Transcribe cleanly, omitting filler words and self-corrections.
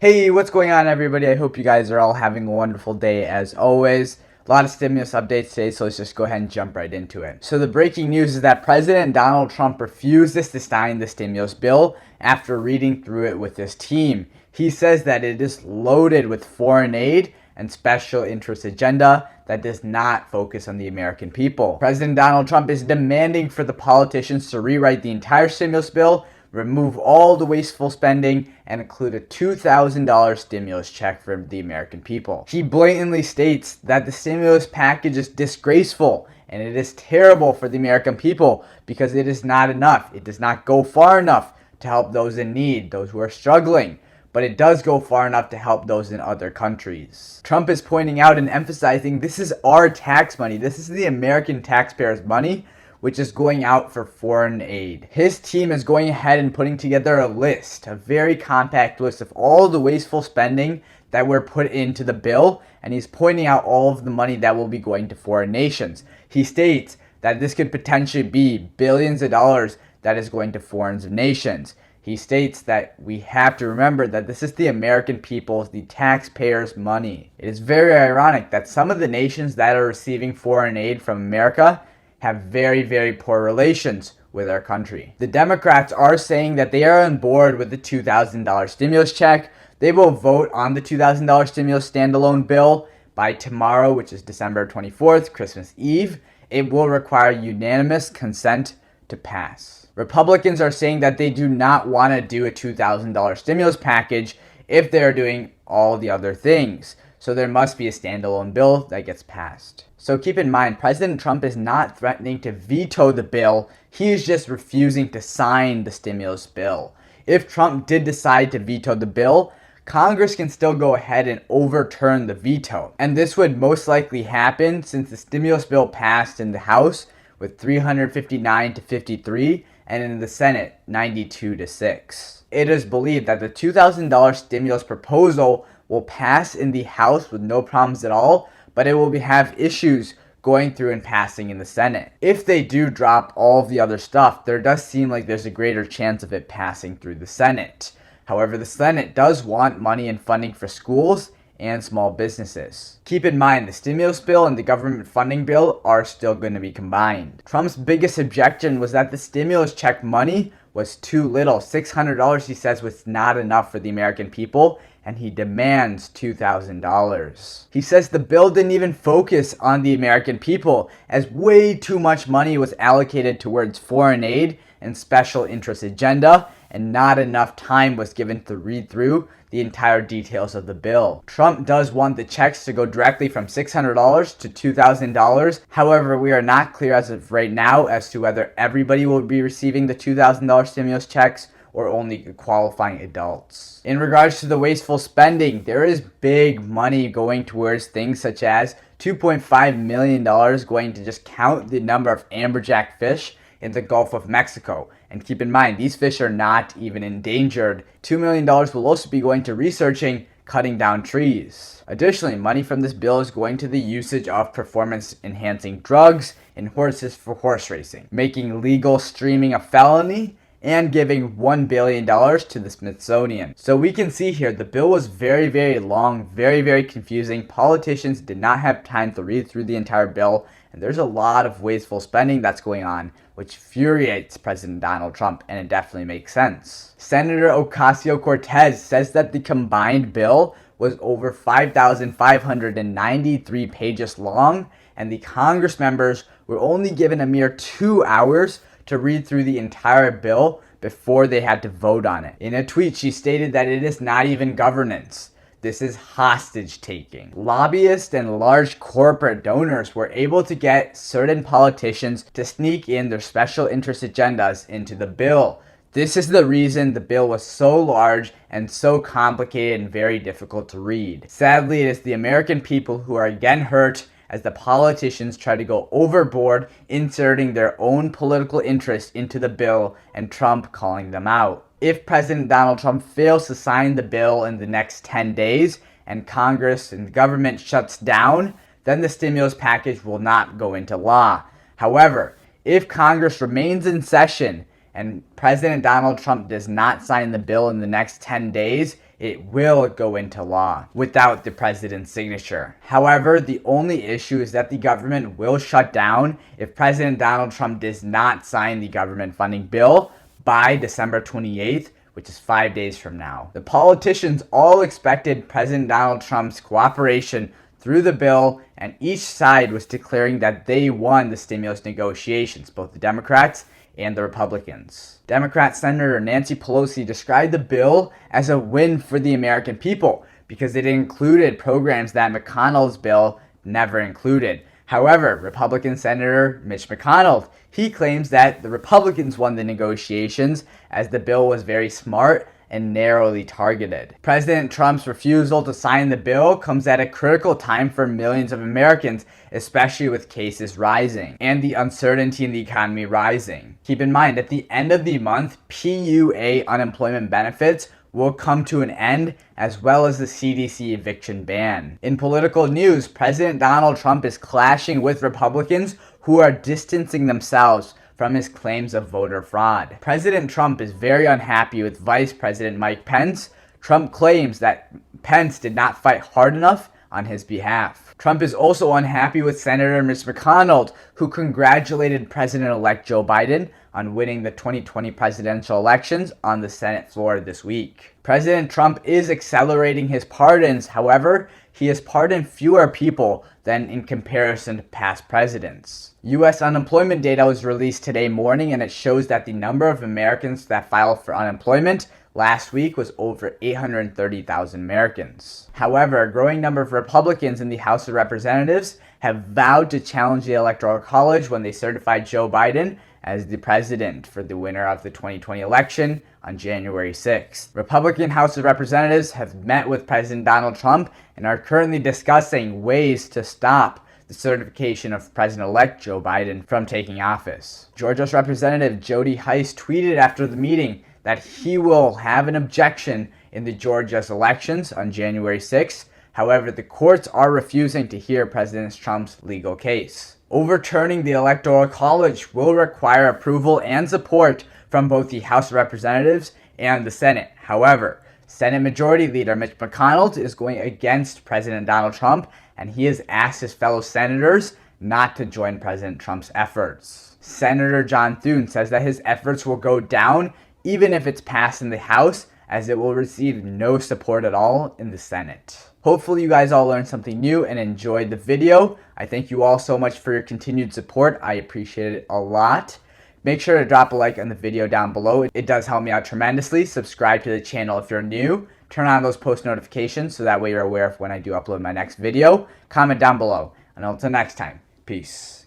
Hey, what's going on, everybody? I hope you guys are all having a wonderful day as always. A lot of stimulus updates today, so let's just go ahead and jump right into it. So the breaking news is that President Donald Trump refuses to sign the stimulus bill after reading through it with his team. He says that it is loaded with foreign aid and special interest agenda that does not focus on the American people. President Donald Trump is demanding for the politicians to rewrite the entire stimulus bill, remove all the wasteful spending, and include a $2,000 stimulus check for the American people. He blatantly states that the stimulus package is disgraceful and it is terrible for the American people because it is not enough. It does not go far enough to help those in need, those who are struggling, but it does go far enough to help those in other countries. Trump is pointing out and emphasizing this is our tax money. This is the American taxpayers' money, which is going out for foreign aid. His team is going ahead and putting together a list, a very compact list of all the wasteful spending that were put into the bill, and he's pointing out all of the money that will be going to foreign nations. He states that this could potentially be billions of dollars that is going to foreign nations. He states that we have to remember that this is the American people's, the taxpayers' money. It is very ironic that some of the nations that are receiving foreign aid from America have very, very poor relations with our country. The Democrats are saying that they are on board with the $2,000 stimulus check. They will vote on the $2,000 stimulus standalone bill by tomorrow, which is December 24th, Christmas Eve. It will require unanimous consent to pass. Republicans are saying that they do not want to do a $2,000 stimulus package if they're doing all the other things. So there must be a standalone bill that gets passed. So keep in mind, President Trump is not threatening to veto the bill. He is just refusing to sign the stimulus bill. If Trump did decide to veto the bill, Congress can still go ahead and overturn the veto. And this would most likely happen since the stimulus bill passed in the House with 359 to 53 and in the Senate 92 to 6. It is believed that the $2,000 stimulus proposal will pass in the House with no problems at all, but it will have issues going through and passing in the Senate. If they do drop all of the other stuff, there does seem like there's a greater chance of it passing through the Senate. However, the Senate does want money and funding for schools and small businesses. Keep in mind, the stimulus bill and the government funding bill are still going to be combined. Trump's biggest objection was that the stimulus check money was too little. $600, he says, was not enough for the American people, and he demands $2,000. He says the bill didn't even focus on the American people, as way too much money was allocated towards foreign aid and special interest agenda, and not enough time was given to read through the entire details of the bill. Trump does want the checks to go directly from $600 to $2,000. However, we are not clear as of right now as to whether everybody will be receiving the $2,000 stimulus checks or only qualifying adults. In regards to the wasteful spending, there is big money going towards things such as $2.5 million going to just count the number of amberjack fish in the Gulf of Mexico. And keep in mind, these fish are not even endangered. $2 million will also be going to researching cutting down trees. Additionally, money from this bill is going to the usage of performance-enhancing drugs in horses for horse racing, making legal streaming a felony, and giving $1 billion to the Smithsonian. So we can see here, the bill was very, very long, very, very confusing. Politicians did not have time to read through the entire bill, and there's a lot of wasteful spending that's going on, which infuriates President Donald Trump, and it definitely makes sense. Senator Ocasio-Cortez says that the combined bill was over 5,593 pages long, and the Congress members were only given a mere 2 hours to read through the entire bill before they had to vote on it. In a tweet, she stated that it is not even governance. This is hostage taking. Lobbyists and large corporate donors were able to get certain politicians to sneak in their special interest agendas into the bill. This is the reason the bill was so large and so complicated and very difficult to read. Sadly, it is the American people who are again hurt as the politicians try to go overboard, inserting their own political interest into the bill, and Trump calling them out. If President Donald Trump fails to sign the bill in the next 10 days, and Congress and the government shuts down, then the stimulus package will not go into law. However, if Congress remains in session and President Donald Trump does not sign the bill in the next 10 days, it will go into law without the president's signature. However, the only issue is that the government will shut down if President Donald Trump does not sign the government funding bill by December 28th, which is 5 days from now. The politicians all expected President Donald Trump's cooperation through the bill, and each side was declaring that they won the stimulus negotiations, both the Democrats and the Republicans. Democrat Senator Nancy Pelosi described the bill as a win for the American people because it included programs that McConnell's bill never included. However, Republican Senator Mitch McConnell, he claims that the Republicans won the negotiations as the bill was very smart and narrowly targeted. President Trump's refusal to sign the bill comes at a critical time for millions of Americans, especially with cases rising and the uncertainty in the economy rising. Keep in mind, at the end of the month, PUA unemployment benefits will come to an end, as well as the CDC eviction ban. In political news, President Donald Trump is clashing with Republicans who are distancing themselves from his claims of voter fraud. President Trump is very unhappy with Vice President Mike Pence. Trump claims that Pence did not fight hard enough on his behalf. Trump is also unhappy with Senator Mitch McConnell, who congratulated President-elect Joe Biden on winning the 2020 presidential elections on the Senate floor this week. President Trump is accelerating his pardons. However, he has pardoned fewer people than in comparison to past presidents. U.S. unemployment data was released today morning, and it shows that the number of Americans that filed for unemployment last week was over 830,000 Americans. However, a growing number of Republicans in the House of Representatives have vowed to challenge the Electoral College when they certified Joe Biden as the president for the winner of the 2020 election on January 6th. Republican House of Representatives have met with President Donald Trump and are currently discussing ways to stop the certification of President-elect Joe Biden from taking office. Georgia's Representative Jody Hice tweeted after the meeting that he will have an objection in the Georgia's elections on January 6th. However, the courts are refusing to hear President Trump's legal case. Overturning the Electoral College will require approval and support from both the House of Representatives and the Senate. However, Senate Majority Leader Mitch McConnell is going against President Donald Trump, and he has asked his fellow senators not to join President Trump's efforts. Senator John Thune says that his efforts will go down even if it's passed in the House, as it will receive no support at all in the Senate. Hopefully you guys all learned something new and enjoyed the video. I thank you all so much for your continued support. I appreciate it a lot. Make sure to drop a like on the video down below. It does help me out tremendously. Subscribe to the channel if you're new. Turn on those post notifications so that way you're aware of when I do upload my next video. Comment down below. And until next time, peace.